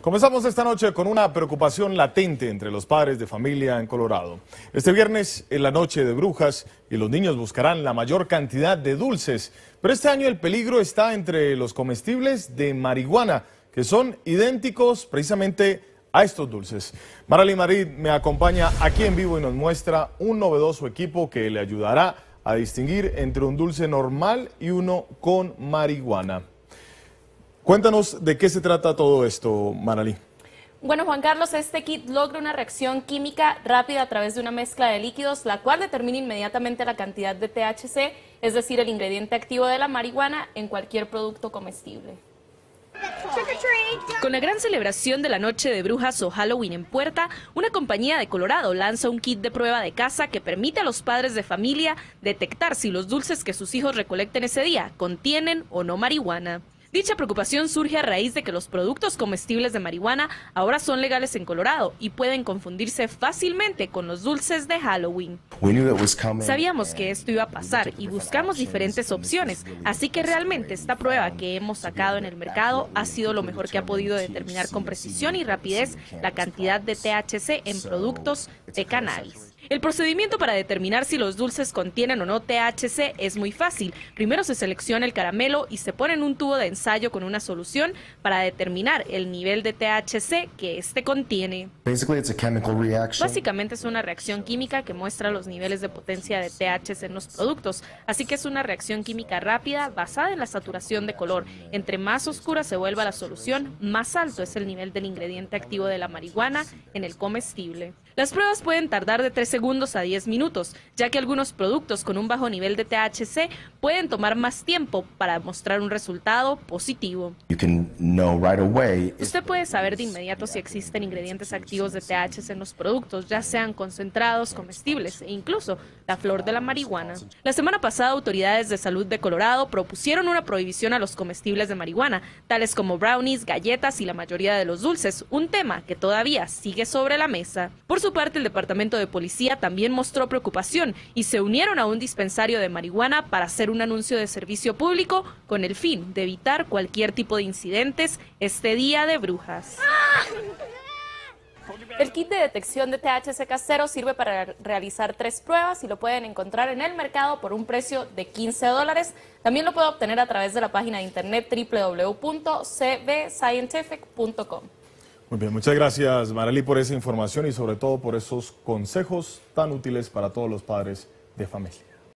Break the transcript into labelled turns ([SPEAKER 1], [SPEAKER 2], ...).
[SPEAKER 1] Comenzamos esta noche con una preocupación latente entre los padres de familia en Colorado. Este viernes es la noche de brujas y los niños buscarán la mayor cantidad de dulces. Pero este año el peligro está entre los comestibles de marihuana, que son idénticos precisamente a estos dulces. Maralí Marid me acompaña aquí en vivo y nos muestra un novedoso equipo que le ayudará a distinguir entre un dulce normal y uno con marihuana. Cuéntanos de qué se trata todo esto, Maralí.
[SPEAKER 2] Bueno, Juan Carlos, este kit logra una reacción química rápida a través de una mezcla de líquidos, la cual determina inmediatamente la cantidad de THC, es decir, el ingrediente activo de la marihuana, en cualquier producto comestible.
[SPEAKER 3] Con la gran celebración de la Noche de Brujas o Halloween en puerta, una compañía de Colorado lanza un kit de prueba de casa que permite a los padres de familia detectar si los dulces que sus hijos recolecten ese día contienen o no marihuana. Dicha preocupación surge a raíz de que los productos comestibles de marihuana ahora son legales en Colorado y pueden confundirse fácilmente con los dulces de Halloween. Sabíamos que esto iba a pasar y buscamos diferentes opciones, así que realmente esta prueba que hemos sacado en el mercado ha sido lo mejor que ha podido determinar con precisión y rapidez la cantidad de THC en productos de cannabis. El procedimiento para determinar si los dulces contienen o no THC es muy fácil. Primero se selecciona el caramelo y se pone en un tubo de ensayo con una solución para determinar el nivel de THC que este contiene. Básicamente es una reacción química que muestra los niveles de potencia de THC en los productos, así que es una reacción química rápida basada en la saturación de color. Entre más oscura se vuelva la solución, más alto es el nivel del ingrediente activo de la marihuana en el comestible. Las pruebas pueden tardar de 3 segundos a 10 minutos, ya que algunos productos con un bajo nivel de THC pueden tomar más tiempo para mostrar un resultado positivo. Usted puede saber de inmediato si existen ingredientes activos de THC en los productos, ya sean concentrados, comestibles e incluso la flor de la marihuana. La semana pasada, autoridades de salud de Colorado propusieron una prohibición a los comestibles de marihuana, tales como brownies, galletas y la mayoría de los dulces, un tema que todavía sigue sobre la mesa. Por su parte, el Departamento de Policía también mostró preocupación y se unieron a un dispensario de marihuana para hacer un anuncio de servicio público con el fin de evitar cualquier tipo de incidentes este día de brujas.
[SPEAKER 2] El kit de detección de THC casero sirve para realizar 3 pruebas y lo pueden encontrar en el mercado por un precio de $15. También lo puede obtener a través de la página de internet www.cbscientific.com.
[SPEAKER 1] Muy bien, muchas gracias, Maralí, por esa información y sobre todo por esos consejos tan útiles para todos los padres de familia.